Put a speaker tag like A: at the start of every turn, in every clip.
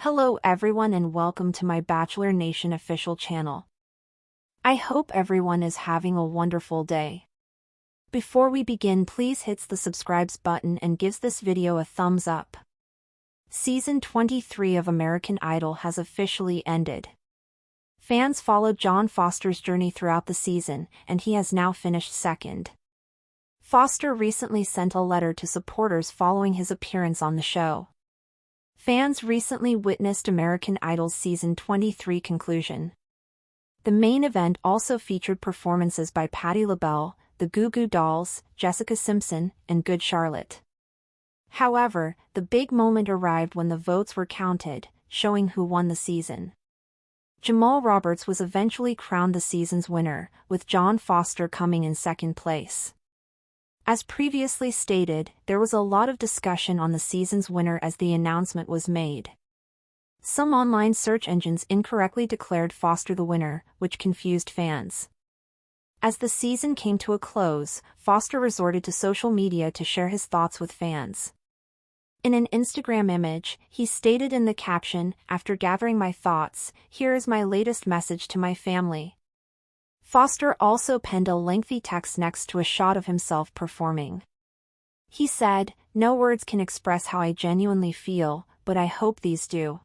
A: Hello everyone and welcome to my Bachelor Nation official channel. I hope everyone is having a wonderful day. Before we begin, please hit the subscribe button and gives this video a thumbs up. Season 23 of American Idol has officially ended. Fans followed Jon Foster's journey throughout the season, and he has now finished second. Foster recently sent a letter to supporters following his appearance on the show. Fans recently witnessed American Idol's Season 23 conclusion. The main event also featured performances by Patti LaBelle, the Goo Goo Dolls, Jessica Simpson, and Good Charlotte. However, the big moment arrived when the votes were counted, showing who won the season. Jamal Roberts was eventually crowned the season's winner, with Jon Foster coming in second place. As previously stated, there was a lot of discussion on the season's winner as the announcement was made. Some online search engines incorrectly declared Foster the winner, which confused fans. As the season came to a close, Foster resorted to social media to share his thoughts with fans. In an Instagram image, he stated in the caption, "After gathering my thoughts, here is my latest message to my family." Foster also penned a lengthy text next to a shot of himself performing. He said, "No words can express how I genuinely feel, but I hope these do.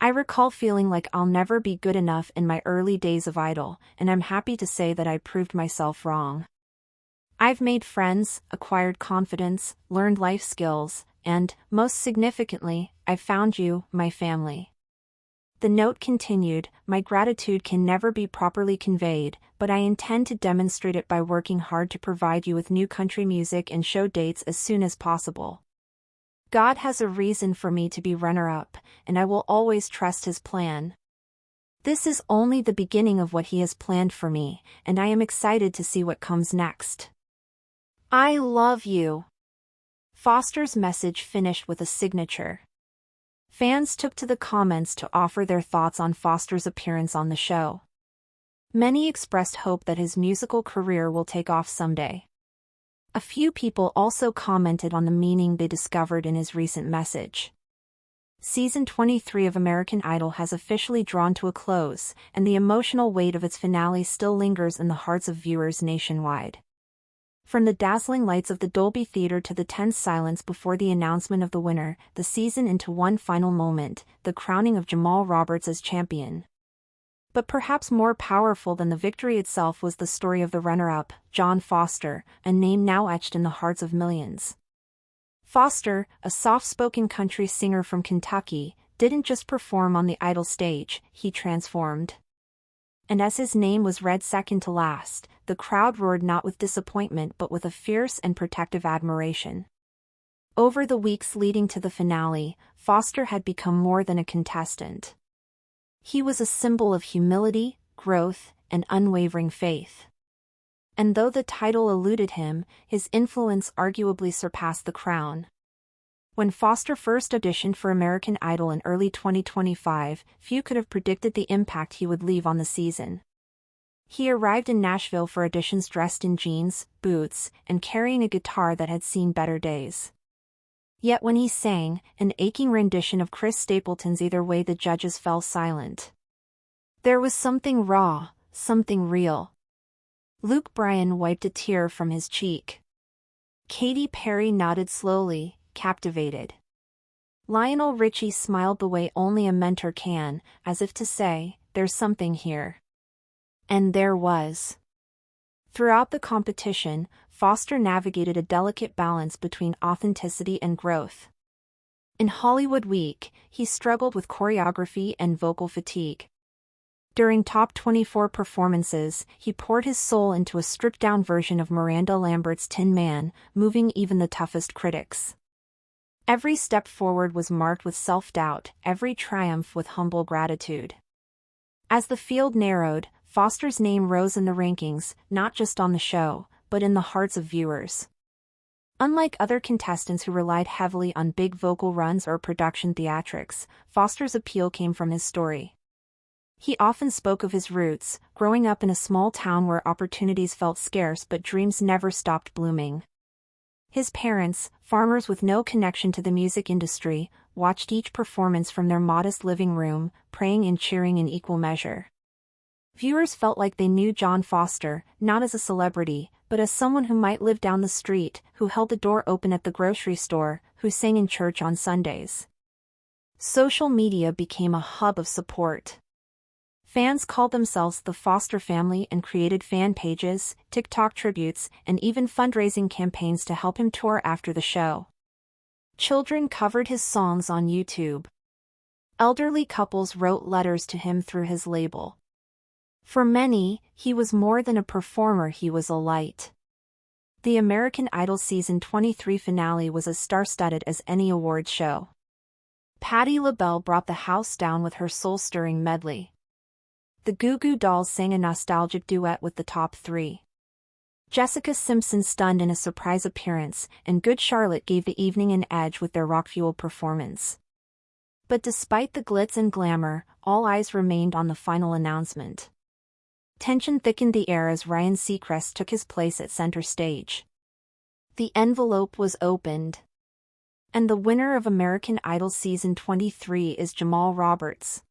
A: I recall feeling like I'll never be good enough in my early days of Idol, and I'm happy to say that I proved myself wrong. I've made friends, acquired confidence, learned life skills, and, most significantly, I've found you, my family." The note continued, "My gratitude can never be properly conveyed, but I intend to demonstrate it by working hard to provide you with new country music and show dates as soon as possible. God has a reason for me to be runner-up, and I will always trust His plan. This is only the beginning of what He has planned for me, and I am excited to see what comes next. I love you." Foster's message finished with a signature. Fans took to the comments to offer their thoughts on Foster's appearance on the show. Many expressed hope that his musical career will take off someday. A few people also commented on the meaning they discovered in his recent message. Season 23 of American Idol has officially drawn to a close, and the emotional weight of its finale still lingers in the hearts of viewers nationwide. From the dazzling lights of the Dolby Theater to the tense silence before the announcement of the winner, the season into one final moment, the crowning of Jamal Roberts as champion. But perhaps more powerful than the victory itself was the story of the runner-up, Jon Foster, a name now etched in the hearts of millions. Foster, a soft-spoken country singer from Kentucky, didn't just perform on the Idol stage, he transformed. And as his name was read second to last, the crowd roared not with disappointment but with a fierce and protective admiration. Over the weeks leading to the finale, Foster had become more than a contestant. He was a symbol of humility, growth, and unwavering faith. And though the title eluded him, his influence arguably surpassed the crown. When Foster first auditioned for American Idol in early 2025, few could have predicted the impact he would leave on the season. He arrived in Nashville for auditions dressed in jeans, boots, and carrying a guitar that had seen better days. Yet when he sang, an aching rendition of Chris Stapleton's "Either Way," the judges fell silent. There was something raw, something real. Luke Bryan wiped a tear from his cheek. Katy Perry nodded slowly, captivated. Lionel Richie smiled the way only a mentor can, as if to say, "There's something here." And there was. Throughout the competition, Foster navigated a delicate balance between authenticity and growth. In Hollywood Week, he struggled with choreography and vocal fatigue. During Top 24 performances, he poured his soul into a stripped-down version of Miranda Lambert's Tin Man, moving even the toughest critics. Every step forward was marked with self-doubt, every triumph with humble gratitude. As the field narrowed, Foster's name rose in the rankings, not just on the show, but in the hearts of viewers. Unlike other contestants who relied heavily on big vocal runs or production theatrics, Foster's appeal came from his story. He often spoke of his roots, growing up in a small town where opportunities felt scarce but dreams never stopped blooming. His parents, farmers with no connection to the music industry, watched each performance from their modest living room, praying and cheering in equal measure. Viewers felt like they knew John Foster, not as a celebrity, but as someone who might live down the street, who held the door open at the grocery store, who sang in church on Sundays. Social media became a hub of support. Fans called themselves the Foster family and created fan pages, TikTok tributes, and even fundraising campaigns to help him tour after the show. Children covered his songs on YouTube. Elderly couples wrote letters to him through his label. For many, he was more than a performer, he was a light. The American Idol Season 23 finale was as star-studded as any awards show. Patti LaBelle brought the house down with her soul-stirring medley. The Goo Goo Dolls sang a nostalgic duet with the top three. Jessica Simpson stunned in a surprise appearance, and Good Charlotte gave the evening an edge with their rock-fueled performance. But despite the glitz and glamour, all eyes remained on the final announcement. Tension thickened the air as Ryan Seacrest took his place at center stage. The envelope was opened. And the winner of American Idol Season 23 is Jamal Roberts.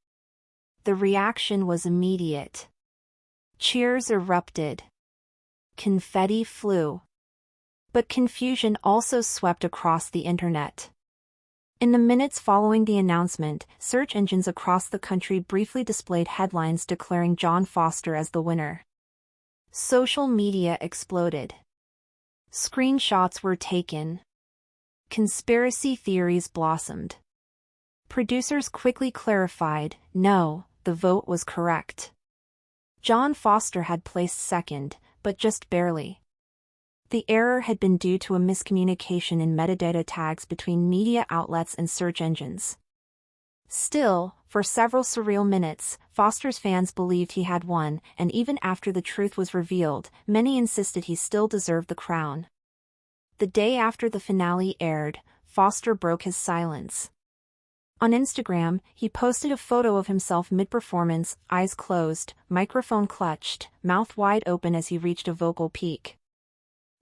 A: The reaction was immediate. Cheers erupted. Confetti flew. But confusion also swept across the internet. In the minutes following the announcement, search engines across the country briefly displayed headlines declaring John Foster as the winner. Social media exploded. Screenshots were taken. Conspiracy theories blossomed. Producers quickly clarified, no, the vote was correct. John Foster had placed second, but just barely. The error had been due to a miscommunication in metadata tags between media outlets and search engines. Still, for several surreal minutes, Foster's fans believed he had won, and even after the truth was revealed, many insisted he still deserved the crown. The day after the finale aired, Foster broke his silence. On Instagram, he posted a photo of himself mid-performance, eyes closed, microphone clutched, mouth wide open as he reached a vocal peak.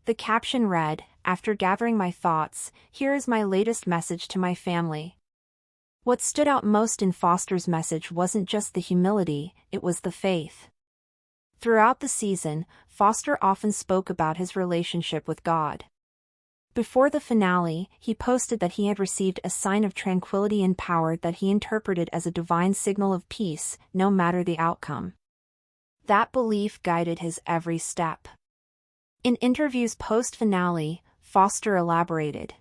A: The caption read, "After gathering my thoughts, here is my latest message to my family." What stood out most in Foster's message wasn't just the humility, it was the faith. Throughout the season, Foster often spoke about his relationship with God. Before the finale, he posted that he had received a sign of tranquility and power that he interpreted as a divine signal of peace, no matter the outcome. That belief guided his every step. In interviews post-finale, Foster elaborated.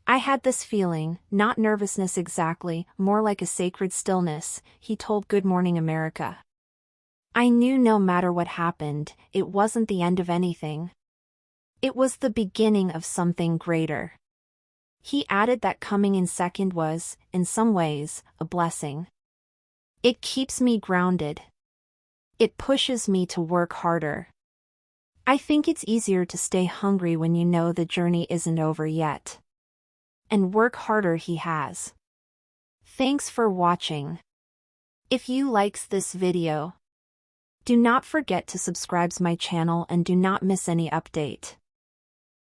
A: "I had this feeling, not nervousness exactly, more like a sacred stillness," he told Good Morning America. "I knew no matter what happened, it wasn't the end of anything. It was the beginning of something greater." He added that coming in second was, in some ways, a blessing. "It keeps me grounded. It pushes me to work harder. I think it's easier to stay hungry when you know the journey isn't over yet." And work harder he has. Thanks for watching. If you likes this video, do not forget to subscribe to my channel and do not miss any update.